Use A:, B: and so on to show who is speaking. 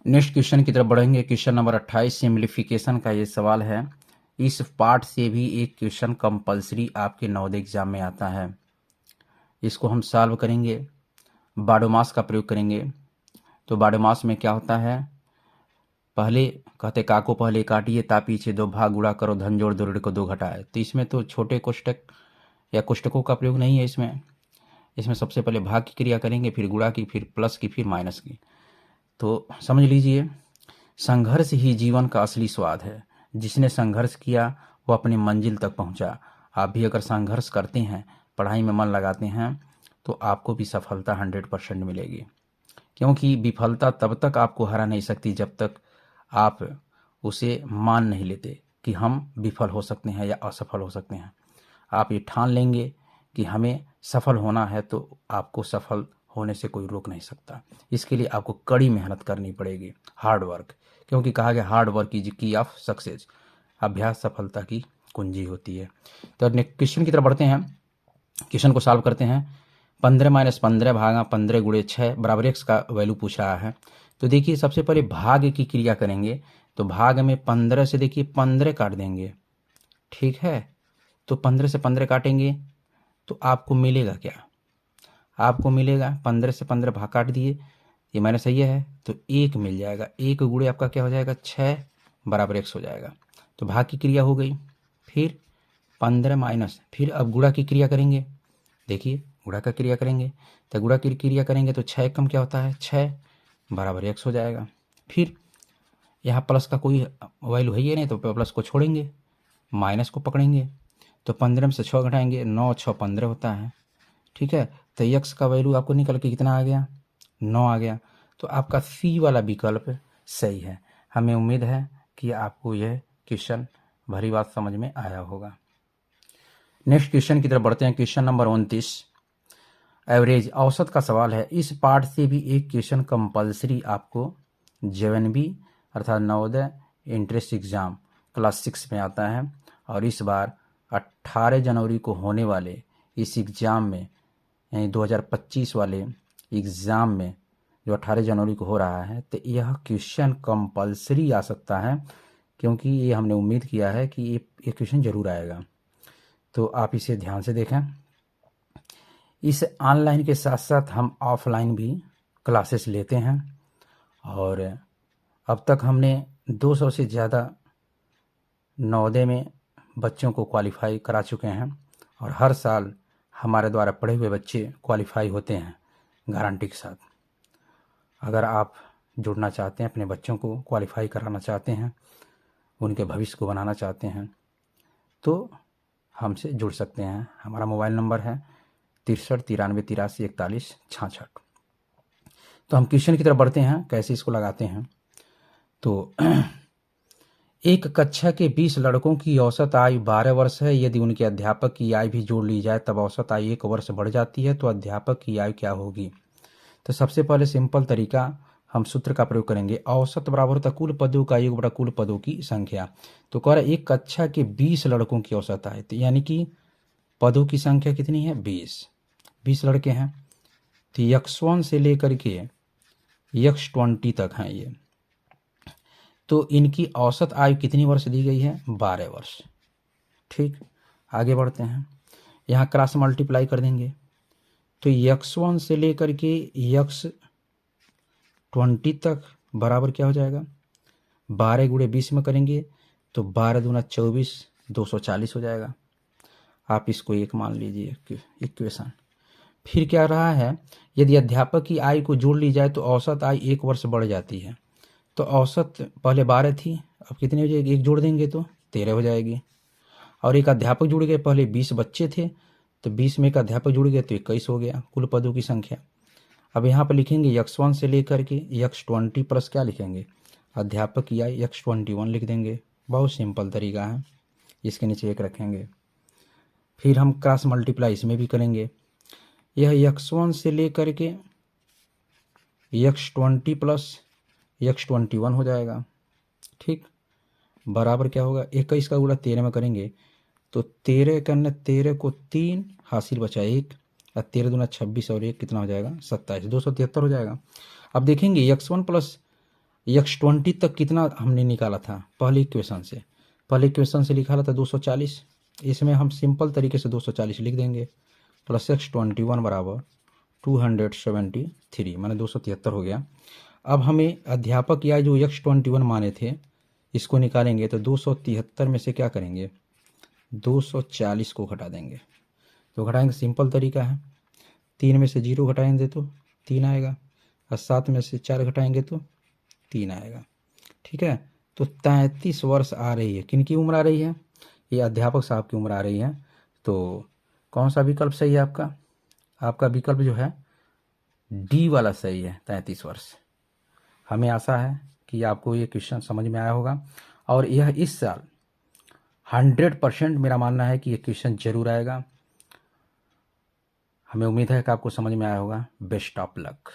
A: Next question की तरफ बढ़ेंगे। क्वेश्चन नंबर 28 सिम्प्लीफिकेशन का ये सवाल है। इस पार्ट से भी एक क्वेश्चन कंपलसरी आपके नवोदय एग्जाम में आता है। इसको हम सॉल्व करेंगे, बाडोमास का प्रयोग करेंगे। तो बाडोमास में क्या होता है, पहले कहते का को पहले काटिए ता पीछे दो भाग गुणा करो धन जोड़ दो ऋण को दो घटाए। तो इसमें तो छोटे कोष्टक या कोष्टकों का प्रयोग नहीं है। इसमें सबसे पहले भाग की क्रिया करेंगे, फिर गुणा की, फिर प्लस की, फिर माइनस की। तो समझ लीजिए, संघर्ष ही जीवन का असली स्वाद है। जिसने संघर्ष किया वो अपनी मंजिल तक पहुंचा। आप भी अगर संघर्ष करते हैं, पढ़ाई में मन लगाते हैं, तो आपको भी सफलता 100% मिलेगी। क्योंकि विफलता तब तक आपको हरा नहीं सकती जब तक आप उसे मान नहीं लेते कि हम विफल हो सकते हैं या असफल हो सकते हैं। आप ये ठान लेंगे कि हमें सफल होना है, तो आपको सफल होने से कोई रोक नहीं सकता। इसके लिए आपको कड़ी मेहनत करनी पड़ेगी, हार्ड वर्क। क्योंकि कहा गया हार्ड वर्क इज की ऑफ सक्सेस। अभ्यास सफलता की कुंजी होती है। तो नेक्स्ट क्वेश्चन की तरफ बढ़ते हैं। क्वेश्चन को सॉल्व करते हैं। 15 - 15 भागा 15 गुणे 6 बराबर x का वैल्यू पूछ रहा है। तो देखिए, सबसे पहले भाग की क्रिया करेंगे। तो भाग में 15 से देखिए 15 काट देंगे, ठीक है। तो 15 से 15 काटेंगे तो आपको मिलेगा क्या? आपको मिलेगा 15 से 15 भाग काट दिए, ये मैंने सही है, तो 1 मिल जाएगा। 1 गुणे आपका क्या हो जाएगा, 6 बराबर x हो जाएगा। तो भाग की क्रिया हो गई। फिर 15 माइनस, फिर अब गुणा की क्रिया करेंगे। देखिए, गुणा का क्रिया करेंगे तो गुणा की क्रिया करेंगे तो 6 कम क्या होता है, 6 बराबर x हो जाएगा। फिर यहाँ प्लस का कोई वैल्यू है ही नहीं, तो प्लस को छोड़ेंगे, माइनस को पकड़ेंगे। तो 15 में से 6 घटाएंगे, 9 6 15 होता है, ठीक है। तो x का वैल्यू आपको निकल के कितना आ गया, 9 आ गया। तो आपका सी वाला विकल्प सही है। हमें उम्मीद है कि आपको यह क्वेश्चन भरी बात समझ में आया होगा। नेक्स्ट क्वेश्चन की तरफ बढ़ते हैं। क्वेश्चन नंबर 29 एवरेज औसत का सवाल है। इस पार्ट से भी एक क्वेश्चन कंपलसरी आपको जेएनबी अर्थात नवोदय एंट्रेंस एग्जाम क्लास 6 में आता है। और इस बार 18 जनवरी को होने वाले इस एग्ज़ाम में, यानी 2025 वाले एग्ज़ाम में जो 18 जनवरी को हो रहा है, तो यह क्वेश्चन कंपलसरी आ सकता है। क्योंकि ये हमने उम्मीद किया है कि ये क्वेश्चन ज़रूर आएगा। तो आप इसे ध्यान से देखें। इस ऑनलाइन के साथ साथ हम ऑफलाइन भी क्लासेस लेते हैं। और अब तक हमने 200 से ज़्यादा नवोदय में बच्चों को क्वालिफाई करा चुके हैं। और हर साल हमारे द्वारा पढ़े हुए बच्चे क्वालिफाई होते हैं गारंटी के साथ। अगर आप जुड़ना चाहते हैं, अपने बच्चों को क्वालिफाई कराना चाहते हैं, उनके भविष्य को बनाना चाहते हैं, तो हमसे जुड़ सकते हैं। हमारा मोबाइल नंबर है 63 93 83 41 66। तो हम क्वेश्चन की तरफ बढ़ते हैं, कैसे इसको लगाते हैं। तो एक कक्षा के 20 लड़कों की औसत आयु 12 वर्ष है। यदि उनके अध्यापक की आयु भी जोड़ ली जाए तब औसत आयु 1 वर्ष बढ़ जाती है। तो अध्यापक की आयु क्या होगी? तो सबसे पहले सिंपल तरीका, हम सूत्र का प्रयोग करेंगे। औसत बराबर होता है कुल पदों का योग बटा कुल पदों की संख्या। तो कह रहा है एक कक्षा के 20 लड़कों की औसत आयु, तो यानी कि पदों की संख्या कितनी है, 20 लड़के हैं। तो x1 से लेकर के x20 तक हैं ये। तो इनकी औसत आयु कितनी वर्ष दी गई है, 12 वर्ष। ठीक, आगे बढ़ते हैं। यहाँ क्रॉस मल्टीप्लाई कर देंगे। तो x1 से लेकर के x20 तक बराबर क्या हो जाएगा, 12 गुणे 20 में करेंगे तो 12 दूना 24, 240 हो जाएगा। आप इसको एक मान लीजिए इक्वेशन। फिर क्या रहा है, यदि अध्यापक की आयु को जोड़ ली जाए तो औसत आयु 1 वर्ष बढ़ जाती है। तो औसत पहले 12 थी, अब कितनी हो जाएगी, एक जोड़ देंगे तो 13 हो जाएगी। और एक अध्यापक जुड़ गए, पहले 20 बच्चे थे तो 20 में एक अध्यापक जुड़ गए तो 21 हो गया कुल पदों की संख्या। अब यहाँ पर लिखेंगे x1 से लेकर के x20 प्लस क्या लिखेंगे, अध्यापक की आयु x21 लिख देंगे। बहुत सिंपल तरीका है, इसके नीचे एक रखेंगे। फिर हम क्रॉस मल्टीप्लाई इसमें भी करेंगे। यह x1 से लेकर के x20 प्लस x21 हो जाएगा। ठीक, बराबर क्या होगा, 21 का गुणा 13 में करेंगे तो 13 करने 13 को 3 हासिल बचा 1, और 13 दूना 26 और 1 कितना हो जाएगा, 27, 273 हो जाएगा। अब देखेंगे x1 प्लस x20 तक कितना हमने निकाला था पहले इक्वेशन से, निकाला था 240। इसमें हम सिंपल तरीके से 240 लिख देंगे, प्लस x21 बराबर 273, माने 273 हो गया। अब हमें अध्यापक या जो x21 माने थे इसको निकालेंगे, तो 273 में से क्या करेंगे, 240 को घटा देंगे। तो घटाएंगे, सिंपल तरीका है, 3 में से 0 घटाएंगे तो 3 आएगा, और 7 में से 4 घटाएंगे तो 3 आएगा। ठीक है, तो 33 वर्ष आ रही है, किन की उम्र आ रही है, ये अध्यापक साहब की उम्र आ रही है। तो कौन सा विकल्प सही है आपका, आपका विकल्प जो है डी वाला सही है, 33 वर्ष। हमें आशा है कि आपको ये क्वेश्चन समझ में आया होगा, और यह इस साल 100% मेरा मानना है कि ये क्वेश्चन जरूर आएगा। हमें उम्मीद है कि आपको समझ में आया होगा। Best of luck.